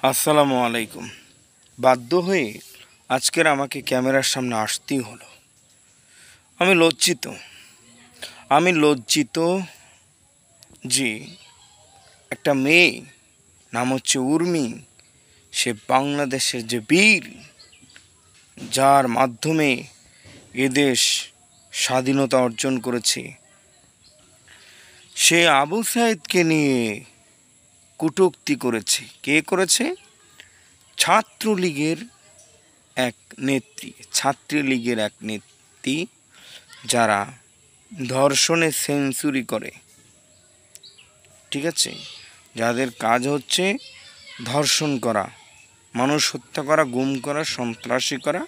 আসসালামু আলাইকুম। বাধ্য হয়ে আজকের আমাকে ক্যামেরার সামনে আসতেই হলো। আমি লজ্জিত যে একটা মেয়ে নাম হচ্ছে উর্মি, সে বাংলাদেশের যে বীর, যার মাধ্যমে এদেশ স্বাধীনতা অর্জন করেছে, সে আবু সাইদকে নিয়ে কটূক্তি করেছে। কে করেছে? ছাত্রলীগের এক নেত্রী, যারা ধর্ষণে সেঞ্চুরি করে, ঠিক আছে, যাদের কাজ হচ্ছে ধর্ষণ করা, মানুষ হত্যা করা, গুম করা, সন্ত্রাসী করা,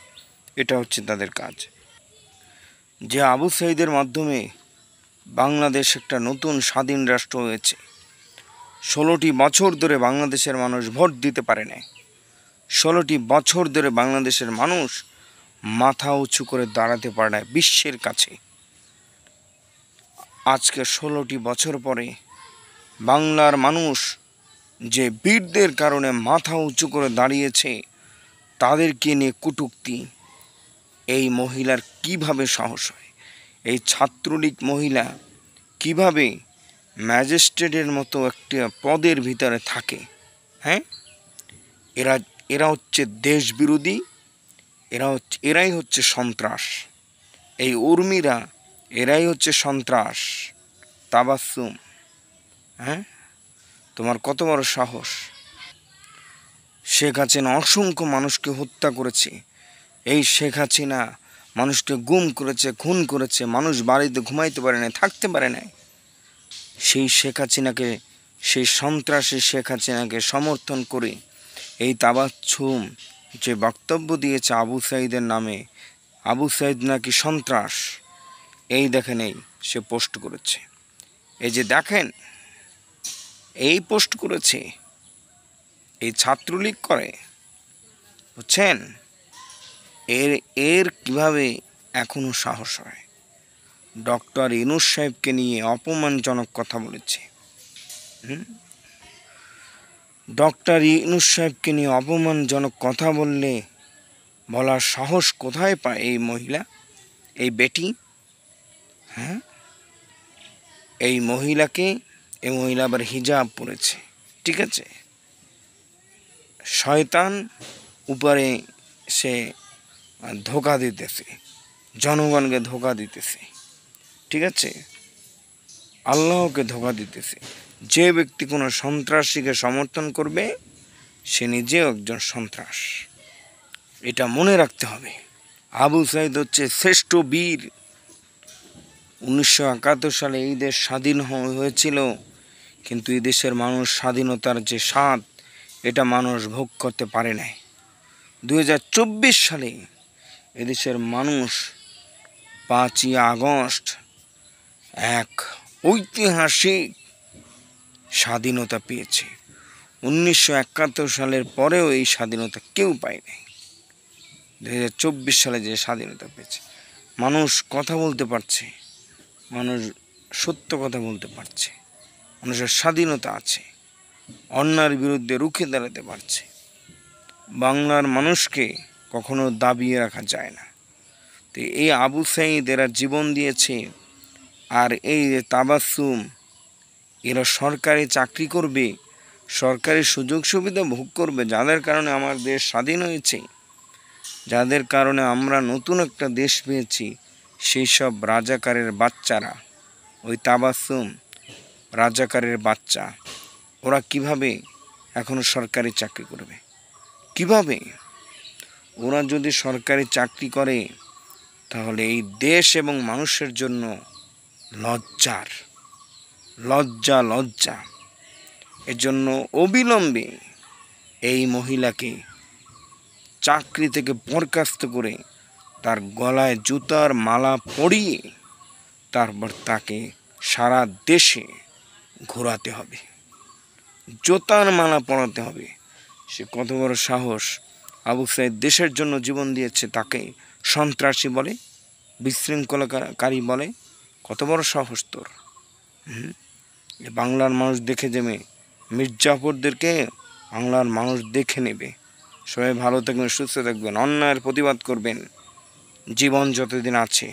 এটা হচ্ছে তাদের কাজ। যে আবু সাইদের মাধ্যমে বাংলাদেশ একটা নতুন স্বাধীন রাষ্ট্র হয়েছে। 16টি বছর ধরে বাংলাদেশের মানুষ ভোট দিতে পারে না। 16টি বছর ধরে বাংলাদেশের মানুষ মাথা উঁচু করে দাঁড়াতে পারে না বিশ্বের কাছে। আজকে 16টি বছর পরে বাংলার মানুষ যে বীরদের কারণে মাথা উঁচু করে দাঁড়িয়েছে, তাদেরকে নিয়ে কটূক্তি। এই মহিলার কিভাবে সাহস হয়? এই ছাত্রলীগ মহিলা কিভাবে ম্যাজিস্ট্রেটের মতো একটা পদের ভিতরে থাকে? হ্যাঁ, এরা হচ্ছে দেশবিরোধী, এরাই হচ্ছে সন্ত্রাস। এই উর্মিরা, এরাই হচ্ছে সন্ত্রাস। তাবাসসুম, হ্যাঁ, তোমার কত বড় সাহস! শেখ হাসিনা অসংখ্য মানুষকে হত্যা করেছে। এই শেখ হাসিনা মানুষকে গুম করেছে, খুন করেছে, মানুষ বাড়িতে ঘুমাইতে পারে না, থাকতে পারে না। সেই শেখ হাসিনাকে, সেই সন্ত্রাসী শেখ হাসিনাকে সমর্থন করে এই তাবাসসুম যে বক্তব্য দিয়েছে আবু সাইদের নামে, আবু সাইদ নাকি সন্ত্রাস, এই দেখেন, সে পোস্ট করেছে। এই যে দেখেন, এই পোস্ট করেছে, এই ছাত্রলীগ করে, বুঝছেন? এর কিভাবে এখনো সাহস হয়? ডক্টর ইউনূস সাহেবকে নিয়ে অপমানজনক কথা বলেছে। ডক্টর ইউনূস সাহেবকে নিয়ে অপমানজনক কথা বলার সাহস কোথায় পায় এই মহিলা, এই বেটি? হ্যাঁ, এই মহিলা আবার হিজাব পরেছে, ঠিক আছে। শয়তান উপরে সে ধোকা দিতেছে, জনগণকে ধোকা দিতেছে, ঠিক আছে, আল্লাহকে ধোকা দিতেছে। যে ব্যক্তি কোনো সন্ত্রাসীকে সমর্থন করবে, সে নিজেও একজন সন্ত্রাস। এটা মনে রাখতে হবে। আবু সাইদ হচ্ছে শ্রেষ্ঠ বীর। 1971 সালে এই দেশ স্বাধীন হয়েছিল, কিন্তু এই দেশের মানুষ স্বাধীনতার যে স্বাদ, এটা মানুষ ভোগ করতে পারে নাই। 2024 সালে এদেশের মানুষ 5ই আগস্ট এক ঐতিহাসিক স্বাধীনতা পেয়েছে। 1971 সালের পরেও এই স্বাধীনতা কেউ পায় নাই। 2024 সালে যে স্বাধীনতা পেয়েছে, মানুষ কথা বলতে পারছে, মানুষ সত্য কথা বলতে পারছে, মানুষের স্বাধীনতা আছে, অন্যায়ের বিরুদ্ধে রুখে দাঁড়াতে পারছে। বাংলার মানুষকে কখনো দাবিয়ে রাখা যায় না। তো এই আবু সাইদ এরা জীবন দিয়েছে, আর এই তাবাসসুম এরা সরকারি চাকরি করবে, সরকারি সুযোগ সুবিধা ভোগ করবে, যাদের কারণে আমার দেশ স্বাধীন হয়েছে, যাদের কারণে আমরা নতুন একটা দেশ পেয়েছি। সেই সব রাজাকারের বাচ্চারা, ওই তাবাসসুম রাজাকারের বাচ্চা, ওরা কিভাবে এখনো সরকারি চাকরি করবে? কিভাবে? ওরা যদি সরকারি চাকরি করে, তাহলে এই দেশ এবং মানুষের জন্য লজ্জা। এজন্য অবিলম্বে এই মহিলাকে চাকরি থেকে বরখাস্ত করে তার গলায় জুতার মালা পরিয়ে তারপর তাকে সারা দেশে ঘোরাতে হবে, জুতার মালা পরাতে হবে। সে কত বড় সাহস! আবু সাইদ দেশের জন্য জীবন দিয়েছে, তাকে সন্ত্রাসী বলে, বিশৃঙ্খলাকারী বলে? কত বড় সাহস তোর! বাংলার মানুষ দেখে যাবে মির্জাফরদেরকে বাংলার মানুষ দেখে নেবে। সবাই ভালো থাকবেন, সুস্থ থাকবেন, অন্যায়ের প্রতিবাদ করবেন জীবন যতদিন আছে।